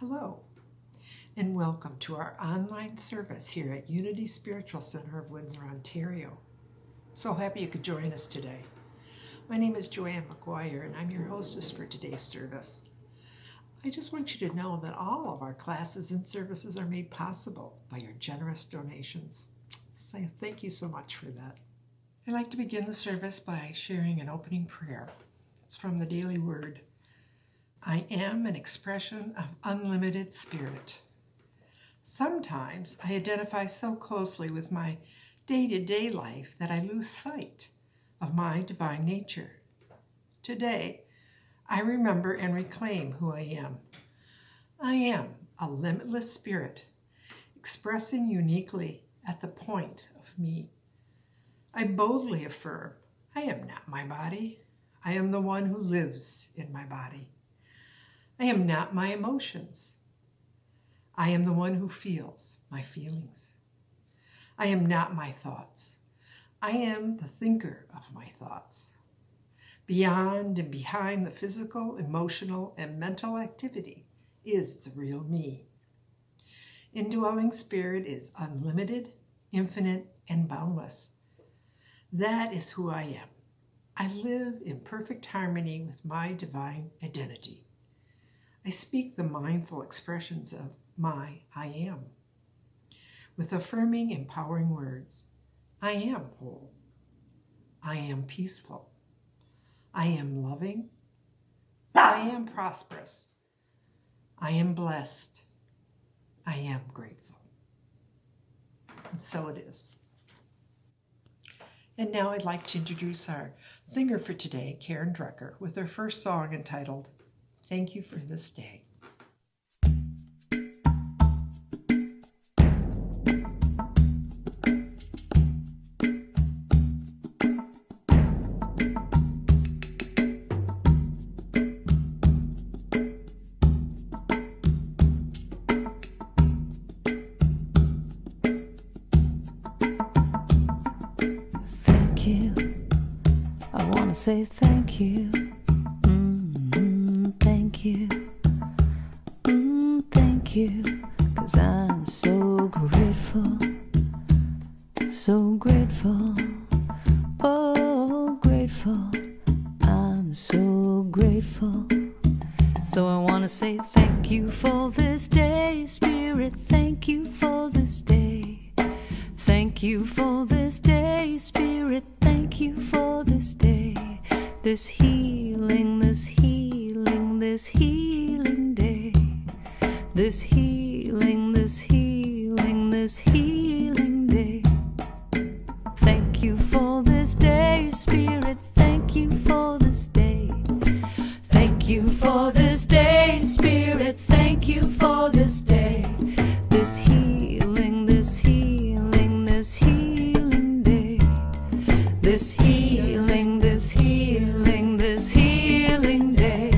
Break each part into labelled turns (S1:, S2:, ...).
S1: Hello, and welcome to our online service here at Unity Spiritual Center of Windsor, Ontario. So happy you could join us today. My name is Joanne McGuire, and I'm your hostess for today's service. I just want you to know that all of our classes and services are made possible by your generous donations. So thank you so much for that. I'd like to begin the service by sharing an opening prayer. It's from the Daily Word. I am an expression of unlimited spirit. Sometimes I identify so closely with my day-to-day life that I lose sight of my divine nature. Today, I remember and reclaim who I am. I am a limitless spirit, expressing uniquely at the point of me. I boldly affirm, I am not my body. I am the one who lives in my body. I am not my emotions. I am the one who feels my feelings. I am not my thoughts. I am the thinker of my thoughts. Beyond and behind the physical, emotional, and mental activity is the real me. Indwelling spirit is unlimited, infinite, and boundless. That is who I am. I live in perfect harmony with my divine identity. I speak the mindful expressions of my I am. With affirming, empowering words, I am whole. I am peaceful. I am loving. I am prosperous. I am blessed. I am grateful. And so it is. And now I'd like to introduce our singer for today, Karen Drucker, with her first song entitled, Thank You for This Day.
S2: Thank you. I want to say thank you. Thank you, thank you, 'cause I'm so grateful, oh grateful, I'm so grateful. So I want to say thank you for this day, Spirit, thank you for this day. Thank you for this day, Spirit, thank you for this day. This healing, this healing, this healing day. This healing, this healing, this healing day. Thank you for this day, Spirit, thank you for this day. Thank you for this day, Spirit, thank you for this day. This healing, this healing, this healing day. This healing, this healing, this healing day.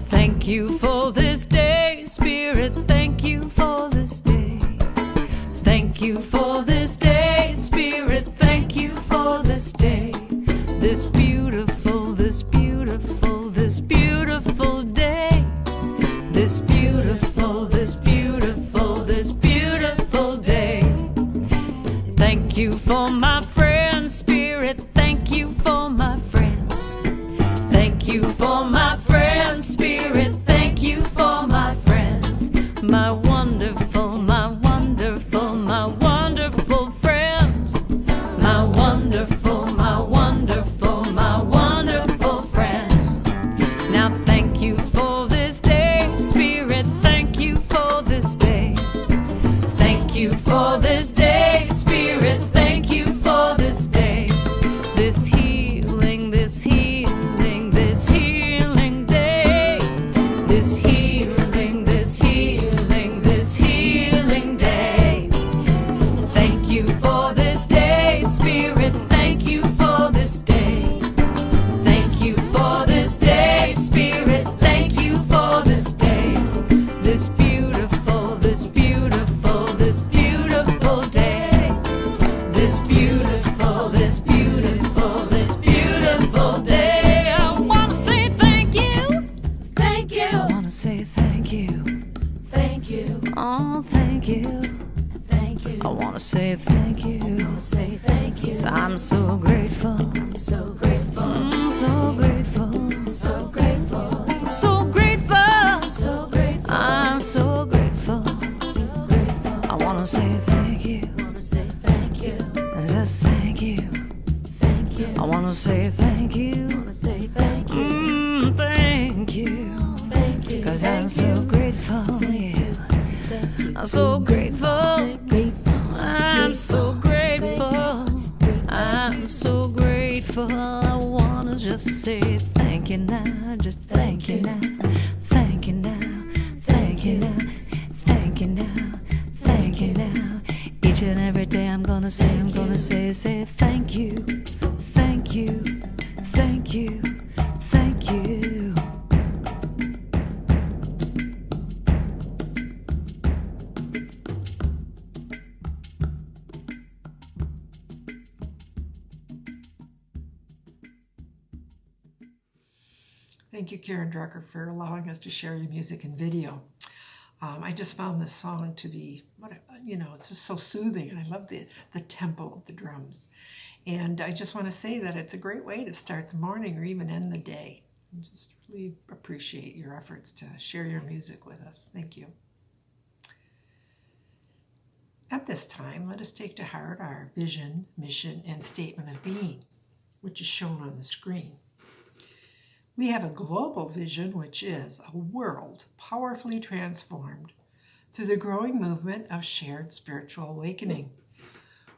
S2: Thank you for this day, Spirit, thank you for this day. Thank you for this day, Spirit, thank you for this day. This beautiful, this beautiful, this beautiful day. This beautiful, thank you.
S3: Thank you.
S2: I wanna say thank you.
S3: I wanna say thank you.
S2: 'Cause I'm so grateful.
S3: So grateful.
S2: So grateful.
S3: So grateful.
S2: So grateful.
S3: So grateful.
S2: I'm so grateful.
S3: So grateful.
S2: I wanna say thank you.
S3: I wanna say thank you.
S2: Just thank you.
S3: Thank you.
S2: I wanna say thank you.
S3: I wanna say thank you.
S2: Thank you.
S3: Thank you.
S2: 'Cause I'm so grateful. Yeah.
S3: Thank you.
S2: I'm so grateful.
S3: Grateful.
S2: I'm so grateful. I'm so grateful. I wanna just say thank you now. Just thank you now. Thank you now. Thank you now. Thank you now. Thank you now. Each and every day I'm gonna say thank you. Thank you. Thank you. Thank you.
S1: Thank you, Karen Drucker, for allowing us to share your music and video. I just found this song to be, it's just so soothing, and I love the tempo of the drums. And I just want to say that it's a great way to start the morning or even end the day. I just really appreciate your efforts to share your music with us. Thank you. At this time, let us take to heart our vision, mission, and statement of being, which is shown on the screen. We have a global vision, which is a world powerfully transformed through the growing movement of shared spiritual awakening.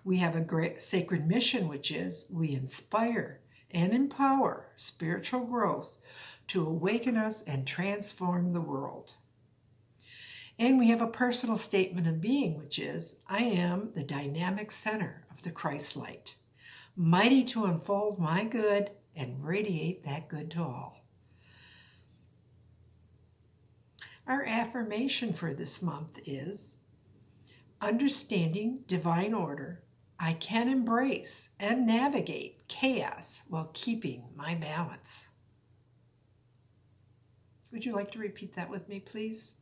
S1: We have a great sacred mission, which is we inspire and empower spiritual growth to awaken us and transform the world. And we have a personal statement of being, which is I am the dynamic center of the Christ light, mighty to unfold my good and radiate that good to all. Our affirmation for this month is understanding divine order. I can embrace and navigate chaos while keeping my balance. Would you like to repeat that with me, please?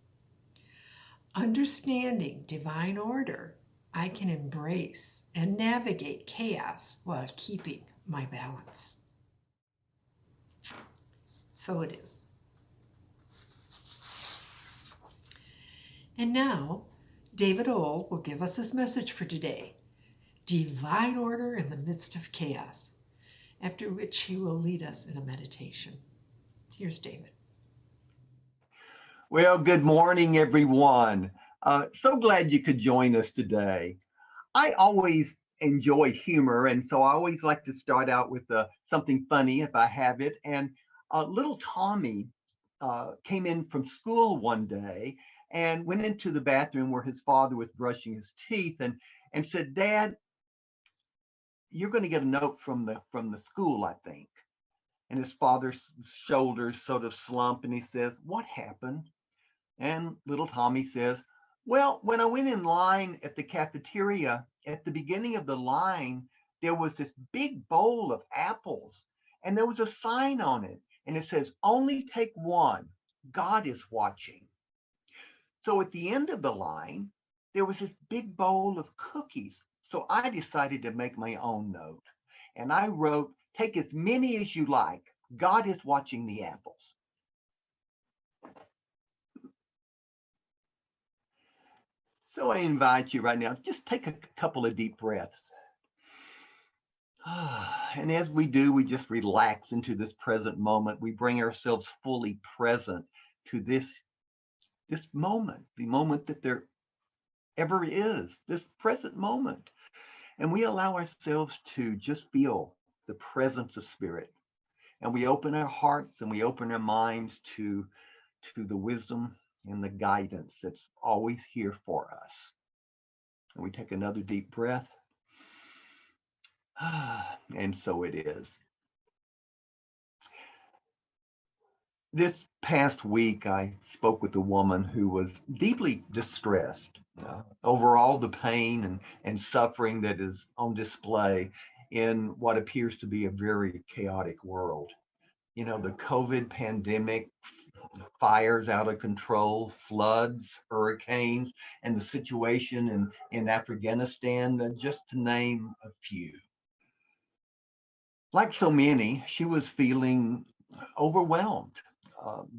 S1: Understanding divine order. I can embrace and navigate chaos while keeping my balance. So it is. And now, David Old will give us his message for today, Divine Order in the Midst of Chaos, after which he will lead us in a meditation. Here's David.
S4: Well, good morning, everyone. So glad you could join us today. I always enjoy humor, and so I always like to start out with something funny if I have it. And little Tommy came in from school one day and went into the bathroom where his father was brushing his teeth and said, "Dad, you're going to get a note from the school, I think." And his father's shoulders sort of slump, and he says, "What happened?" And little Tommy says, "Well, when I went in line at the cafeteria, at the beginning of the line, there was this big bowl of apples, and there was a sign on it, and it says, 'Only take one. God is watching.' So at the end of the line, there was this big bowl of cookies. So I decided to make my own note, and I wrote, 'Take as many as you like. God is watching the apples.'" So I invite you right now, just take a couple of deep breaths. And as we do, we just relax into this present moment. We bring ourselves fully present to this moment, the moment that there ever is, this present moment. And we allow ourselves to just feel the presence of spirit. And we open our hearts and we open our minds to the wisdom and the guidance that's always here for us. And we take another deep breath. And so it is. This past week, I spoke with a woman who was deeply distressed over all the pain and suffering that is on display in what appears to be a very chaotic world. The COVID pandemic fires out of control, floods, hurricanes, and the situation in Afghanistan, just to name a few. Like so many, she was feeling overwhelmed.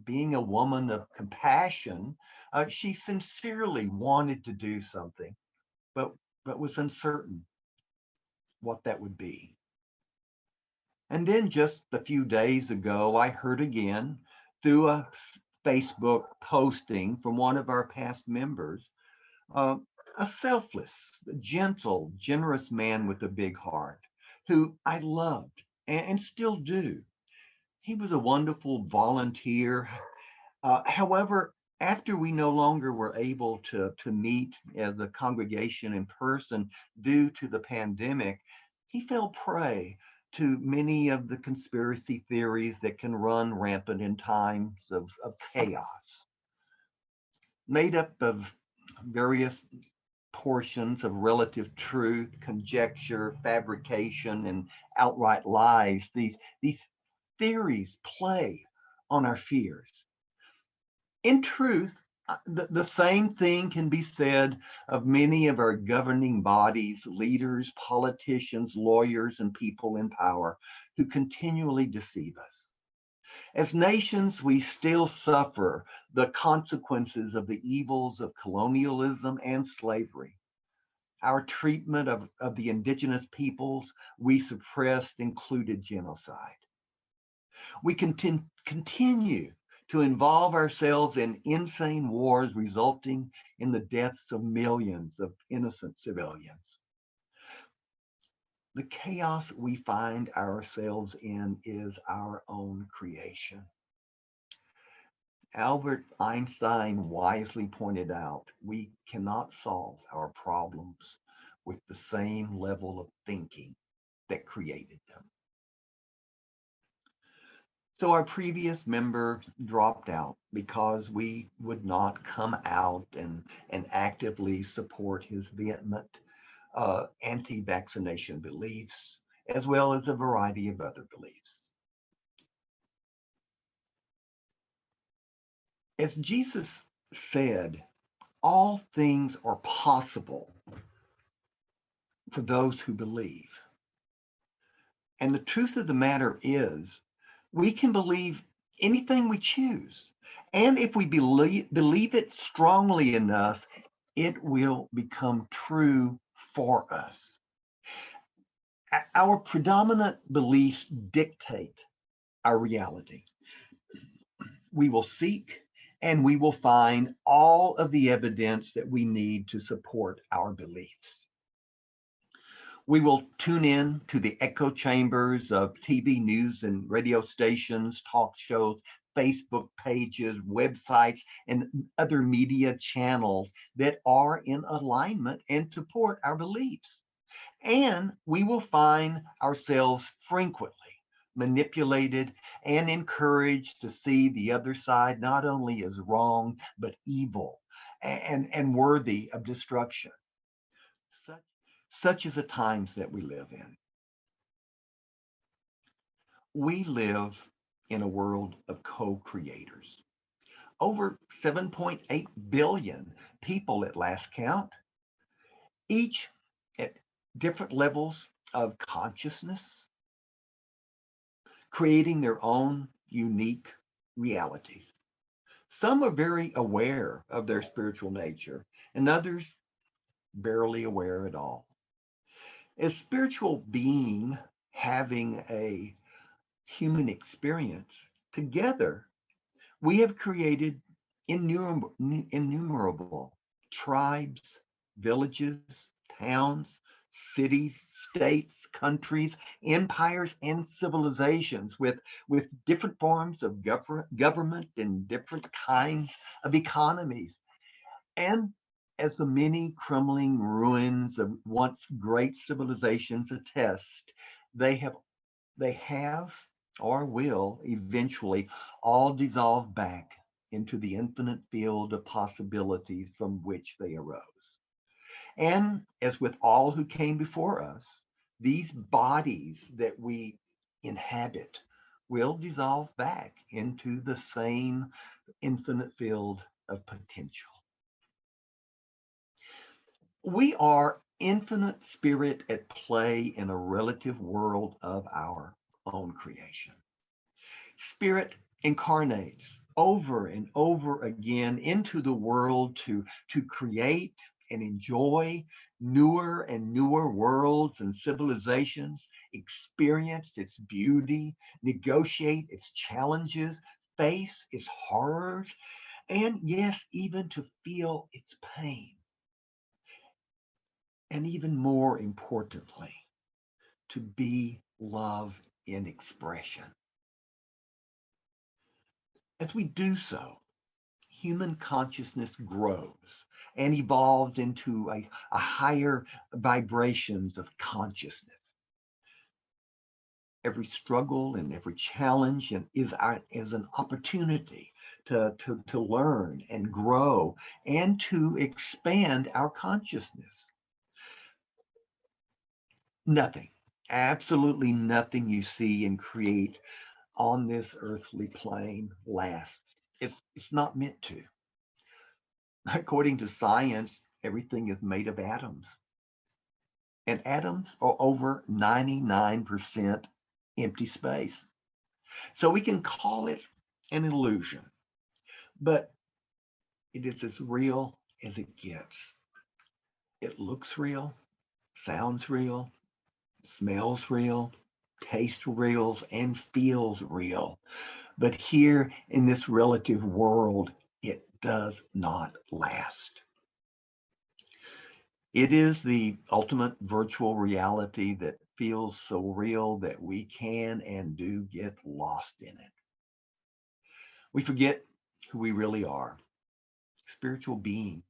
S4: Being a woman of compassion, she sincerely wanted to do something, but, but was uncertain what that would be. And then just a few days ago, I heard again through a Facebook posting from one of our past members, uh, a selfless, gentle, generous man with a big heart who I loved and still do. He was a wonderful volunteer. However, after we no longer were able to meet as a congregation in person due to the pandemic, he fell prey to many of the conspiracy theories that can run rampant in times of chaos, made up of various portions of relative truth, conjecture, fabrication, and outright lies. These theories play on our fears. In truth, the same thing can be said of many of our governing bodies, leaders, politicians, lawyers, and people in power who continually deceive us. As nations, we still suffer the consequences of the evils of colonialism and slavery. Our treatment of the indigenous peoples we suppressed included genocide. We continue to involve ourselves in insane wars resulting in the deaths of millions of innocent civilians. The chaos we find ourselves in is our own creation. Albert Einstein wisely pointed out we cannot solve our problems with the same level of thinking that created them. So our previous member dropped out because we would not come out and actively support his vehement anti-vaccination beliefs, as well as a variety of other beliefs. As Jesus said, all things are possible for those who believe. And the truth of the matter is, we can believe anything we choose. And if we believe it strongly enough, it will become true for us. Our predominant beliefs dictate our reality. We will seek and we will find all of the evidence that we need to support our beliefs. We will tune in to the echo chambers of TV news and radio stations, talk shows, Facebook pages, websites, and other media channels that are in alignment and support our beliefs. And we will find ourselves frequently manipulated and encouraged to see the other side not only as wrong, but evil and worthy of destruction. Such, such is the times that we live in. We live in a world of co-creators. Over 7.8 billion people at last count, each at different levels of consciousness, creating their own unique realities. Some are very aware of their spiritual nature, and others barely aware at all. As spiritual being having a human experience, together we have created innumerable tribes, villages, towns, cities, states, countries, empires, and civilizations with different forms of government and different kinds of economies. And as the many crumbling ruins of once great civilizations attest, they have they have or will eventually all dissolve back into the infinite field of possibilities from which they arose. And as with all who came before us, these bodies that we inhabit will dissolve back into the same infinite field of potential. We are infinite spirit at play in a relative world of our own creation. Spirit incarnates over and over again into the world to create and enjoy newer and newer worlds and civilizations, experience its beauty, negotiate its challenges, face its horrors, and yes, even to feel its pain. And even more importantly, to be love in expression. As we do so, human consciousness grows and evolves into a higher vibrations of consciousness. Every struggle and every challenge is an opportunity to learn and grow and to expand our consciousness. Nothing, absolutely nothing you see and create on this earthly plane lasts. It's not meant to. According to science, everything is made of atoms. And atoms are over 99% empty space. So we can call it an illusion, but it is as real as it gets. It looks real, sounds real, smells real, tastes real, and feels real. But here in this relative world, it does not last. It is the ultimate virtual reality that feels so real that we can and do get lost in it. We forget who we really are, spiritual being,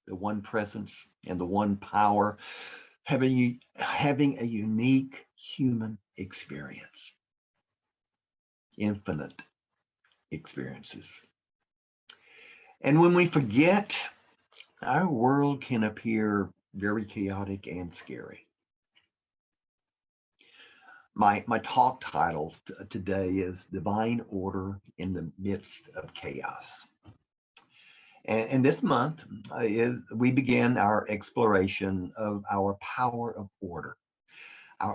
S4: the one presence and the one power, having a unique human experience, infinite experiences. And when we forget, our world can appear very chaotic and scary. My talk title today is Divine Order in the Midst of Chaos. And this month we began our exploration of our power of order,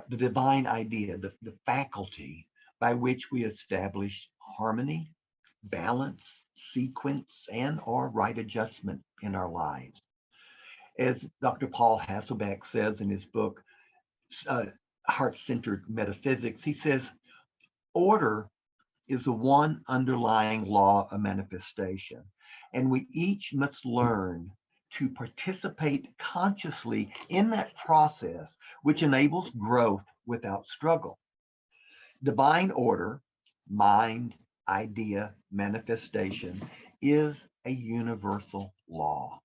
S4: the divine idea, the faculty by which we establish harmony, balance, sequence, and or right adjustment in our lives. As Dr. Paul Hasselbeck says in his book, Heart-Centered Metaphysics, he says, order is the one underlying law of manifestation, and we each must learn to participate consciously in that process, which enables growth without struggle. Divine order, mind, idea, manifestation, is a universal law.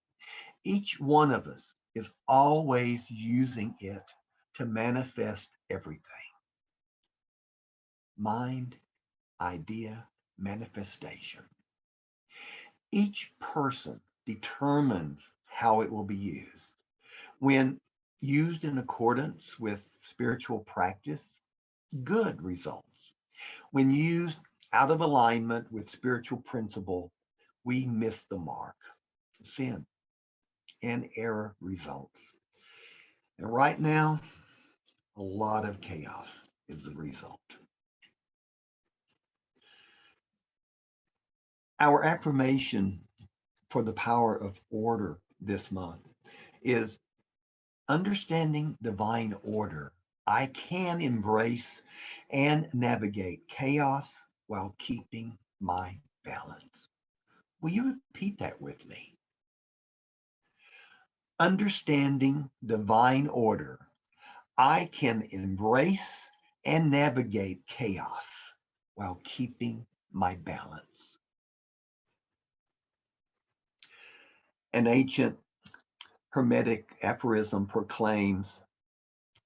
S4: Each one of us is always using it to manifest everything. Mind, idea, manifestation. Each person determines how it will be used. When used in accordance with spiritual practice, good results. When used out of alignment with spiritual principle, we miss the mark. Sin and error results. And right now, a lot of chaos is the result. Our affirmation for the power of order this month is understanding divine order. I can embrace and navigate chaos while keeping my balance. Will you repeat that with me? Understanding divine order, I can embrace and navigate chaos while keeping my balance. An ancient Hermetic aphorism proclaims,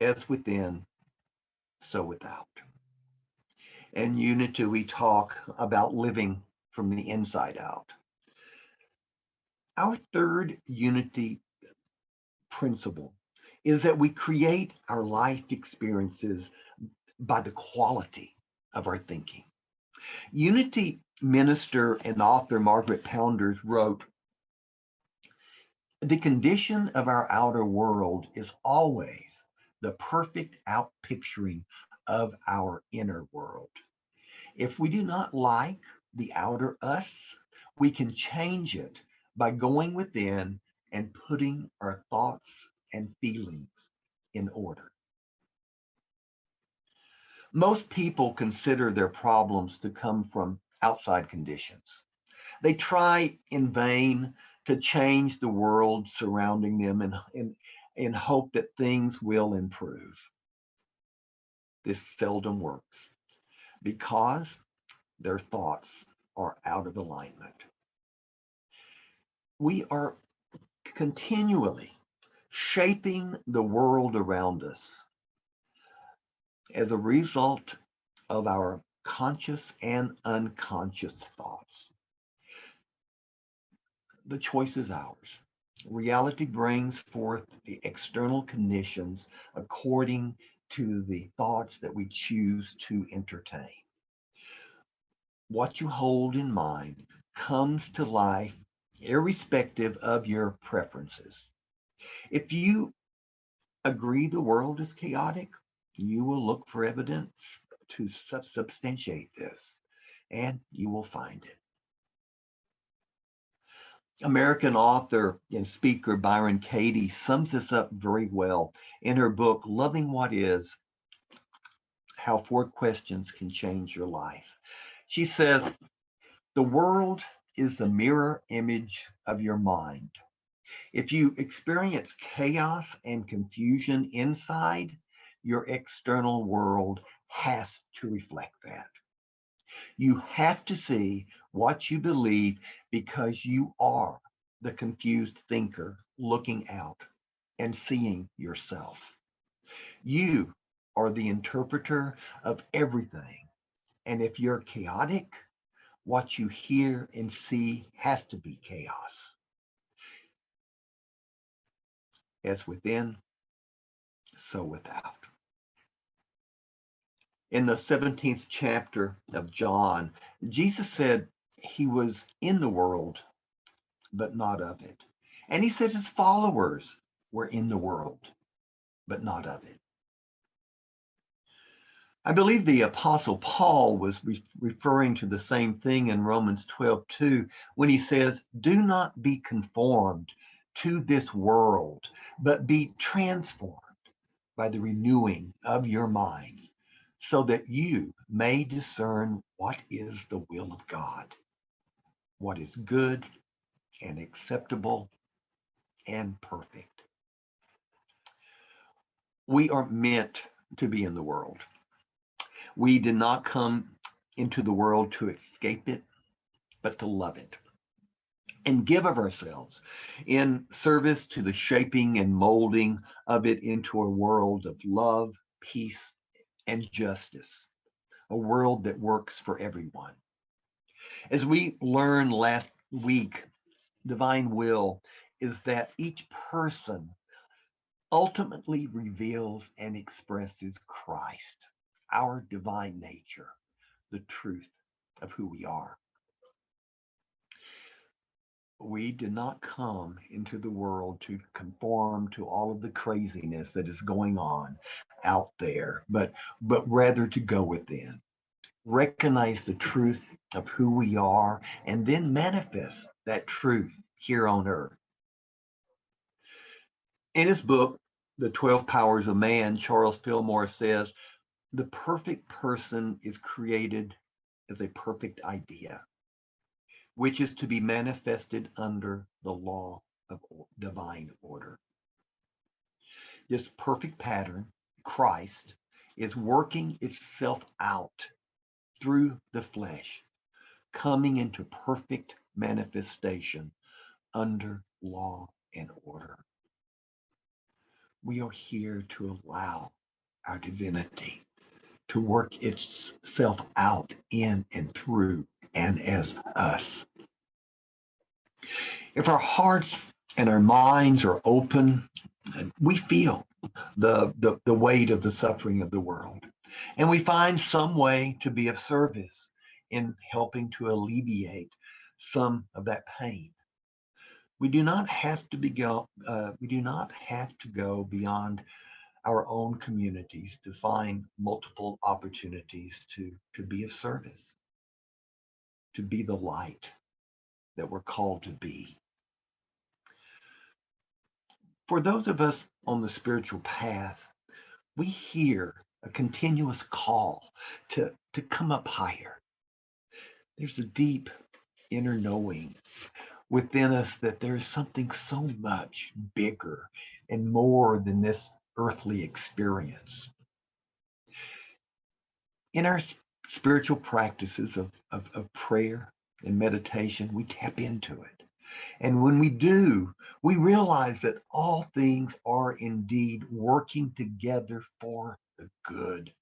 S4: as within, so without. In Unity, we talk about living from the inside out. Our third Unity principle is that we create our life experiences by the quality of our thinking. Unity minister and author Margaret Pounders wrote, "The condition of our outer world is always the perfect outpicturing of our inner world. If we do not like the outer us, we can change it by going within and putting our thoughts and feelings in order." Most people consider their problems to come from outside conditions. They try in vain to change the world surrounding them in hope that things will improve. This seldom works because their thoughts are out of alignment. We are continually shaping the world around us as a result of our conscious and unconscious thoughts. The choice is ours. Reality brings forth the external conditions according to the thoughts that we choose to entertain. What you hold in mind comes to life irrespective of your preferences. If you agree the world is chaotic, you will look for evidence to substantiate this, and you will find it. American author and speaker Byron Katie sums this up very well in her book, Loving What Is, How 4 Questions Can Change Your Life. She says, "The world is the mirror image of your mind. If you experience chaos and confusion inside, your external world has to reflect that. You have to see what you believe because you are the confused thinker looking out and seeing yourself. You are the interpreter of everything. And if you're chaotic, what you hear and see has to be chaos. As within, so without." In the 17th chapter of John, Jesus said he was in the world, but not of it. And he said his followers were in the world, but not of it. I believe the Apostle Paul was referring to the same thing in Romans 12:2 when he says, "Do not be conformed to this world, but be transformed by the renewing of your mind, so that you may discern what is the will of God, what is good and acceptable and perfect." We are meant to be in the world. We did not come into the world to escape it, but to love it and give of ourselves in service to the shaping and molding of it into a world of love, peace, and justice, a world that works for everyone. As we learned last week, divine will is that each person ultimately reveals and expresses Christ, our divine nature, the truth of who we are. We did not come into the world to conform to all of the craziness that is going on out there, but rather to go within, recognize the truth of who we are, and then manifest that truth here on earth. In his book, The 12 Powers of Man, Charles Fillmore says, "The perfect person is created as a perfect idea, which is to be manifested under the law of divine order. This perfect pattern, Christ, is working itself out through the flesh, coming into perfect manifestation under law and order. We are here to allow our divinity to work itself out in and through and as us. If our hearts and our minds are open, we feel the weight of the suffering of the world. And we find some way to be of service in helping to alleviate some of that pain. We do not have to go beyond our own communities to find multiple opportunities to be of service, to be the light that we're called to be. For those of us on the spiritual path, we hear a continuous call to come up higher. There's a deep inner knowing within us that there's something so much bigger and more than this earthly experience. In our spiritual practices of prayer and meditation, we tap into it. And when we do, we realize that all things are indeed working together for the good.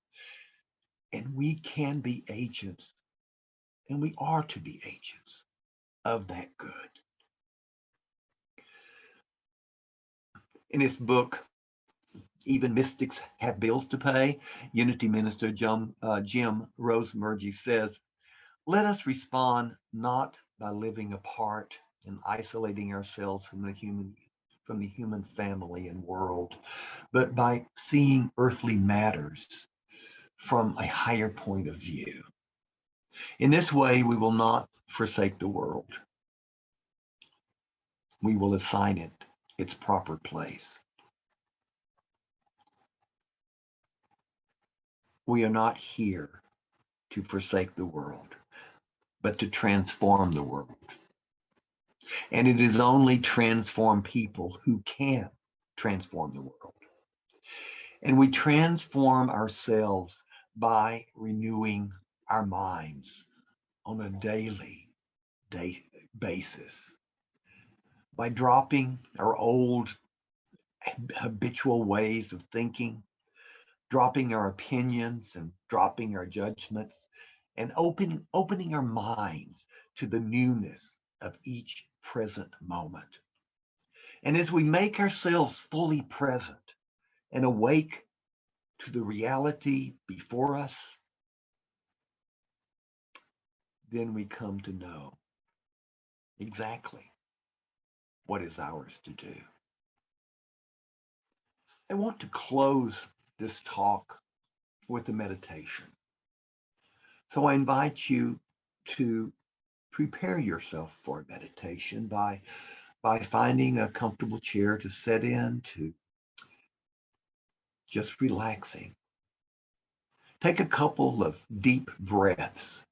S4: And we can be agents, and we are to be agents of that good. In his book, Even Mystics Have Bills to Pay, Unity Minister Jim Rosemergy says, let us respond not by living apart and isolating ourselves from the human family and world, but by seeing earthly matters from a higher point of view. In this way, we will not forsake the world. We will assign it its proper place. We are not here to forsake the world, but to transform the world. And it is only transformed people who can transform the world. And we transform ourselves by renewing our minds on a daily basis, by dropping our old habitual ways of thinking, dropping our opinions and dropping our judgments, and opening our minds to the newness of each present moment. And as we make ourselves fully present and awake to the reality before us, then we come to know exactly what is ours to do. I want to close this talk with a meditation. So I invite you to prepare yourself for a meditation by finding a comfortable chair to sit in, to just relaxing. Take a couple of deep breaths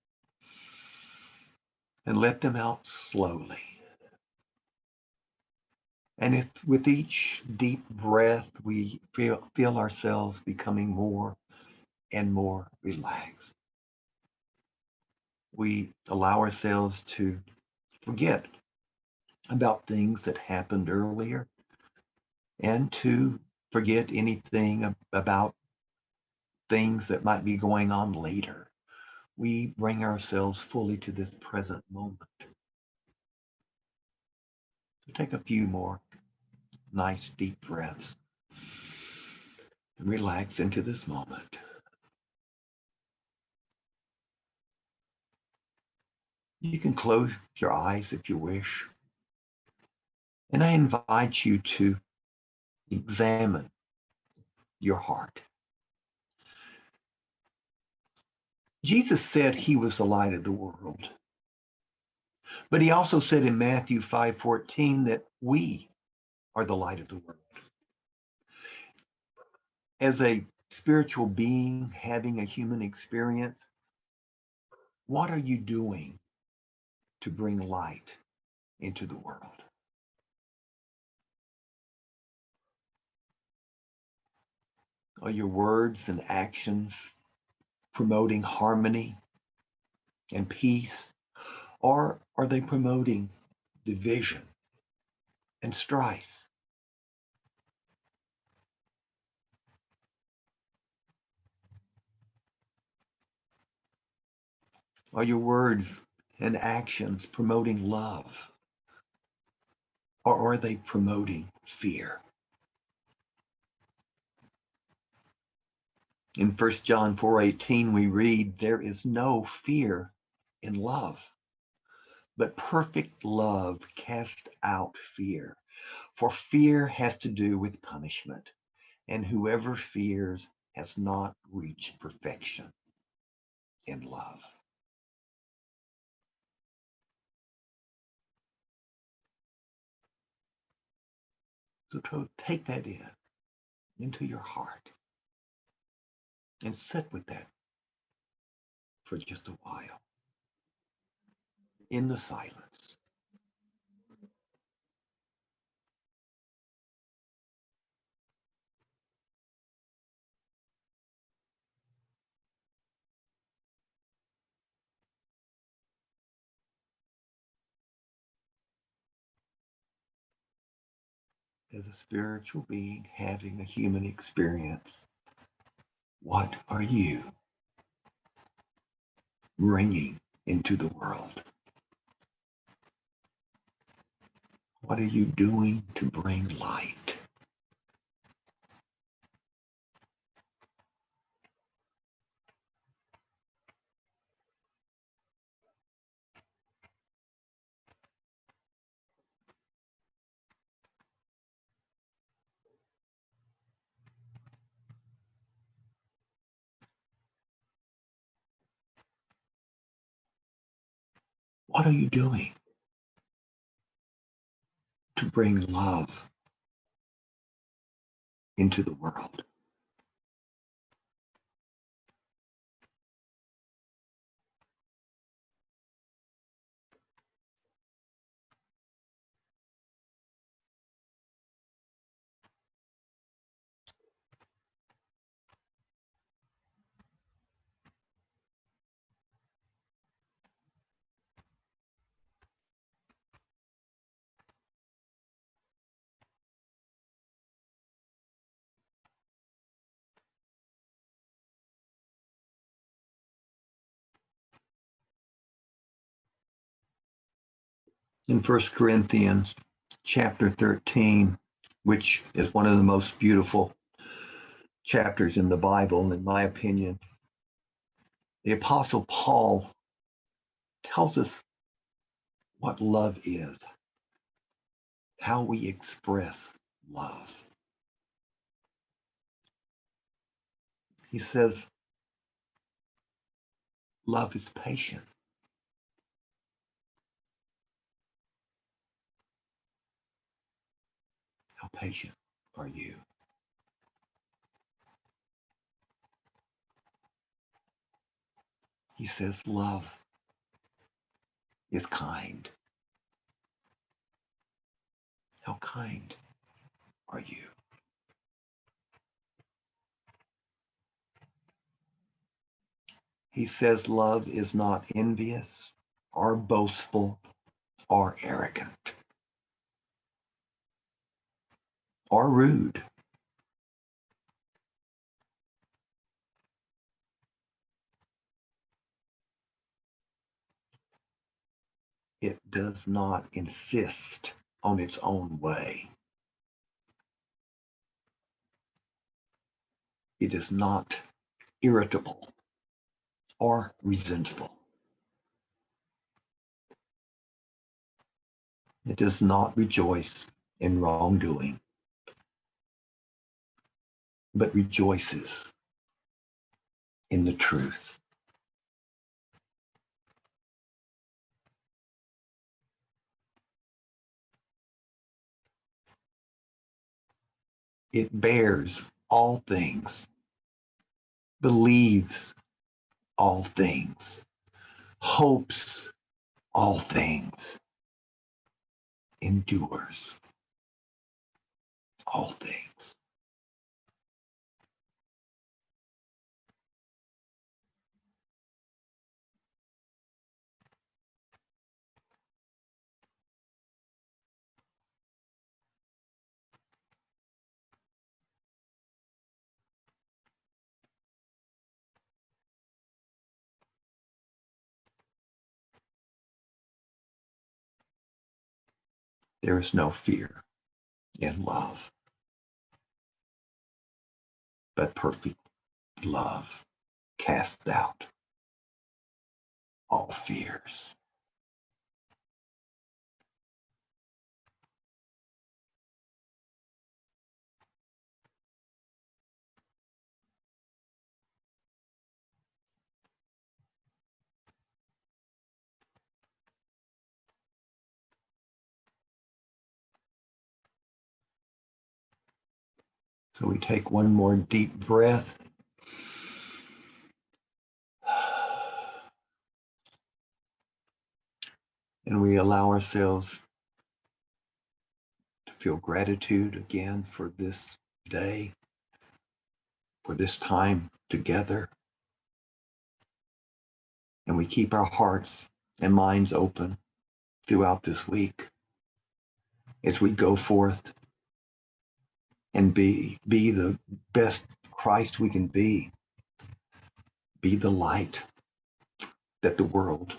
S4: and let them out slowly. And if with each deep breath, we feel ourselves becoming more and more relaxed, we allow ourselves to forget about things that happened earlier and to forget anything about things that might be going on later. We bring ourselves fully to this present moment. So take a few more nice deep breaths and relax into this moment. You can close your eyes if you wish. And I invite you to examine your heart. Jesus said he was the light of the world. But he also said in Matthew 5:14 that we are the light of the world. As a spiritual being having a human experience, what are you doing to bring light into the world? Are your words and actions promoting harmony and peace, or are they promoting division and strife? Are your words and actions promoting love, or are they promoting fear? In 1 John 4:18, we read, there is no fear in love. But perfect love casts out fear, for fear has to do with punishment, and whoever fears has not reached perfection in love. So to take that into your heart and sit with that for just a while in the silence. As a spiritual being having a human experience, what are you bringing into the world? What are you doing to bring light? What are you doing to bring love into the world? In 1 Corinthians chapter 13, which is one of the most beautiful chapters in the Bible, in my opinion, the Apostle Paul tells us what love is, how we express love. He says, love is patient. How patient are you? He says, love is kind. How kind are you? He says, love is not envious or boastful or arrogant or rude. It does not insist on its own way. It is not irritable or resentful. It does not rejoice in wrongdoing, but rejoices in the truth. It bears all things, believes all things, hopes all things, endures all things. There is no fear in love, but perfect love casts out all fears. So we take one more deep breath. And we allow ourselves to feel gratitude again for this day, for this time together. And we keep our hearts and minds open throughout this week as we go forth and be the best Christ we can be the light that the world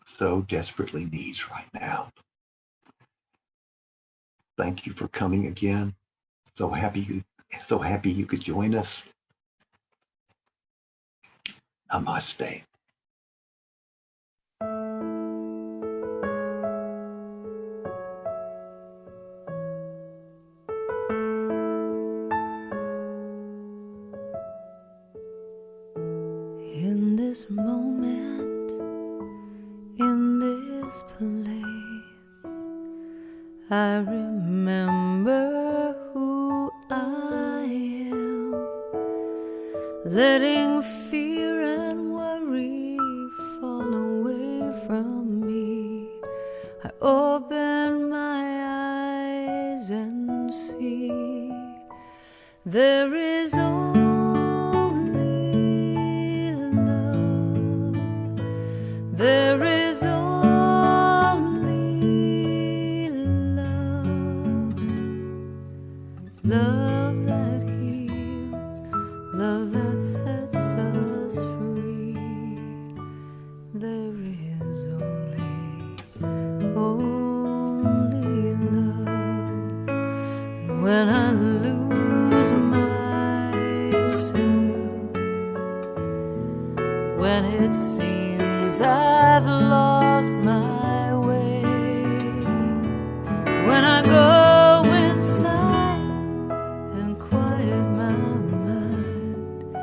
S4: so desperately needs right now. Thank you for coming again. So happy you could join us. Namaste.
S2: In this moment, in this place, I remember who I am, letting fear and worry fall away from me. I open my eyes and see there is only love. There is only love. Love that heals, love that sets us free. There is only love. When I lose myself, when it seems I've lost my way, when I go inside and quiet my mind,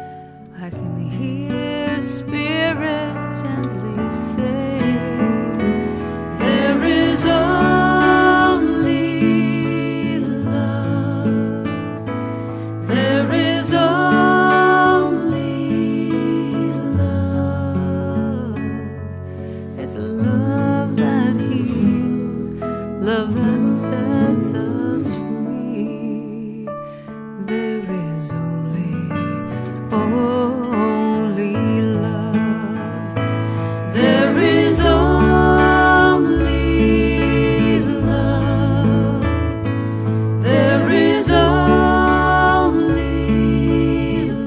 S2: I can hear Spirit gently say, there is only love. There is only love. It's a love that heals, love that sets us free. There is only love. There is only love. There is only love.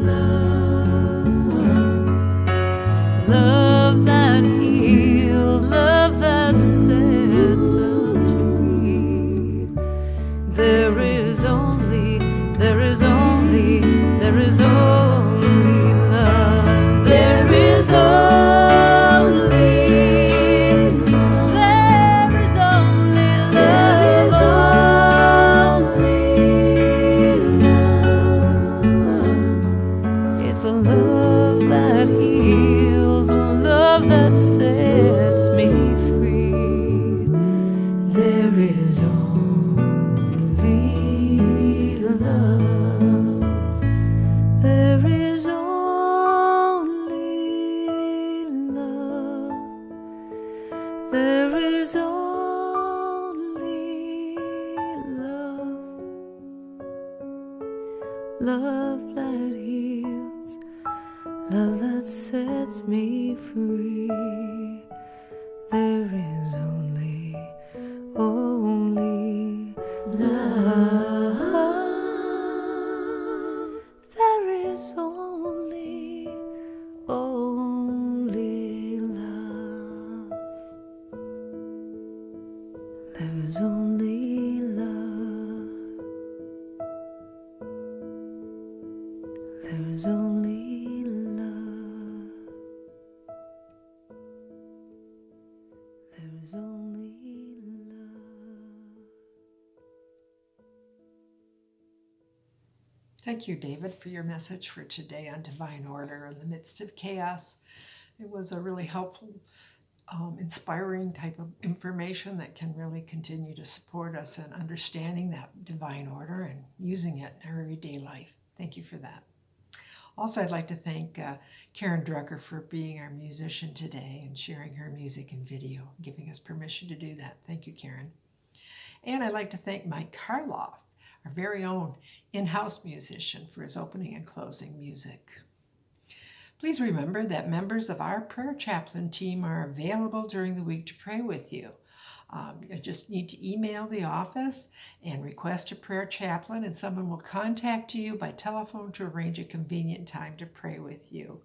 S2: Love that heals, love that sets us free. There is only love. There is only love. There is only love. There is only love. It's the love that heals, the love that sets me free. There is only love. There is only love. There is only love. Love that heals, love that sets me free. There is only love. There is only love. There is only love. There is only love.
S1: Thank you, David, for your message for today on divine order in the midst of chaos. It was a really helpful, inspiring type of information that can really continue to support us in understanding that divine order and using it in our everyday life. Thank you for that. Also, I'd like to thank Karen Drucker for being our musician today and sharing her music and video, giving us permission to do that. Thank you, Karen. And I'd like to thank Mike Karloff, our very own in-house musician, for his opening and closing music. Please remember that members of our prayer chaplain team are available during the week to pray with you. You just need to email the office and request a prayer chaplain, and someone will contact you by telephone to arrange a convenient time to pray with you.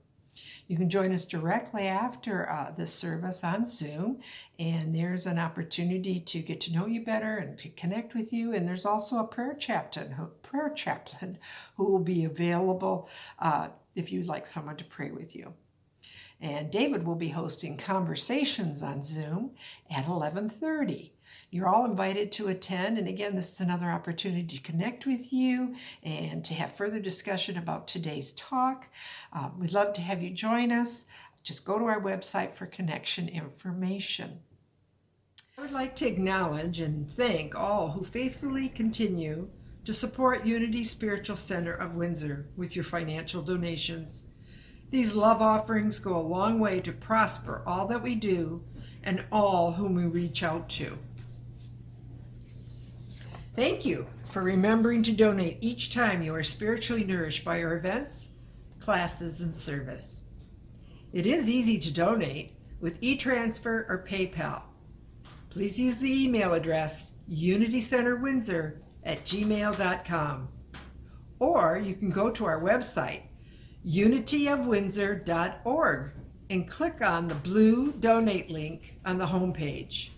S1: You can join us directly after this service on Zoom, and there's an opportunity to get to know you better and to connect with you. And there's also a prayer chaplain who will be available if you'd like someone to pray with you. And David will be hosting conversations on Zoom at 11:30. You're all invited to attend, and again, this is another opportunity to connect with you and to have further discussion about today's talk. We'd love to have you join us. Just go to our website for connection information. I would like to acknowledge and thank all who faithfully continue to support Unity Spiritual Center of Windsor with your financial donations. These love offerings go a long way to prosper all that we do and all whom we reach out to. Thank you for remembering to donate each time you are spiritually nourished by our events, classes, and service. It is easy to donate with e-transfer or PayPal. Please use the email address unitycenterwindsor@gmail.com, or you can go to our website unityofwindsor.org and click on the blue donate link on the homepage.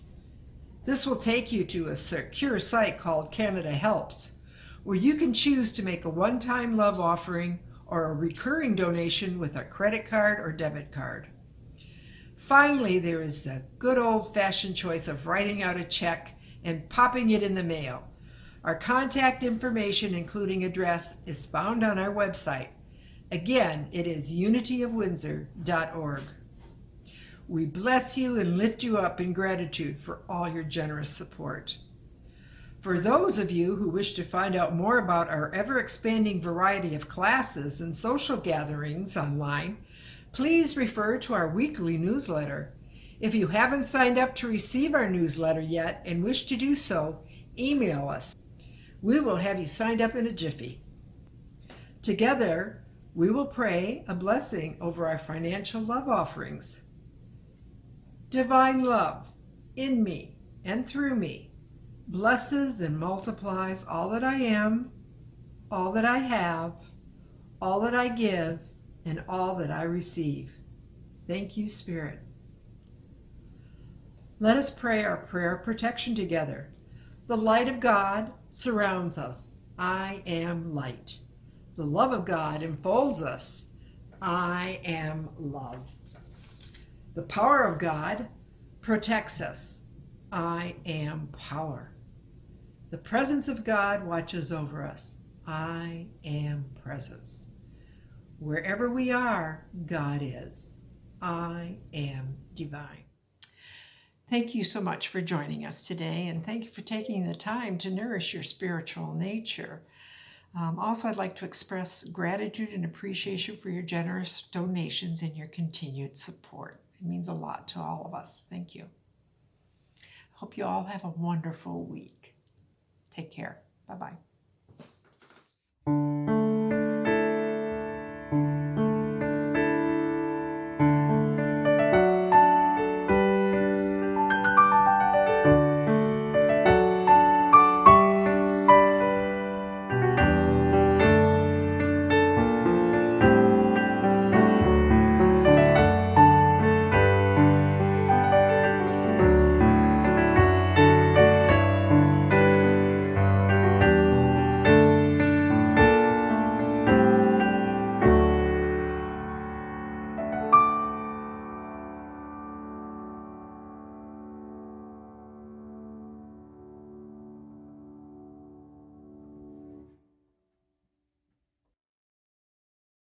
S1: This will take you to a secure site called Canada Helps, where you can choose to make a one-time love offering or a recurring donation with a credit card or debit card. Finally, there is the good old-fashioned choice of writing out a check and popping it in the mail. Our contact information, including address, is found on our website. Again, it is unityofwindsor.org. We bless you and lift you up in gratitude for all your generous support. For those of you who wish to find out more about our ever-expanding variety of classes and social gatherings online, please refer to our weekly newsletter. If you haven't signed up to receive our newsletter yet and wish to do so, email us. We will have you signed up in a jiffy. Together, we will pray a blessing over our financial love offerings. Divine love in me and through me blesses and multiplies all that I am, all that I have, all that I give, and all that I receive. Thank you, Spirit. Let us pray our prayer of protection together. The light of God surrounds us. I am light. The love of God enfolds us. I am love. The power of God protects us. I am power. The presence of God watches over us. I am presence. Wherever we are, God is. I am divine. Thank you so much for joining us today, and thank you for taking the time to nourish your spiritual nature. Also, I'd like to express gratitude and appreciation for your generous donations and your continued support. It means a lot to all of us. Thank you. I hope you all have a wonderful week. Take care. Bye-bye.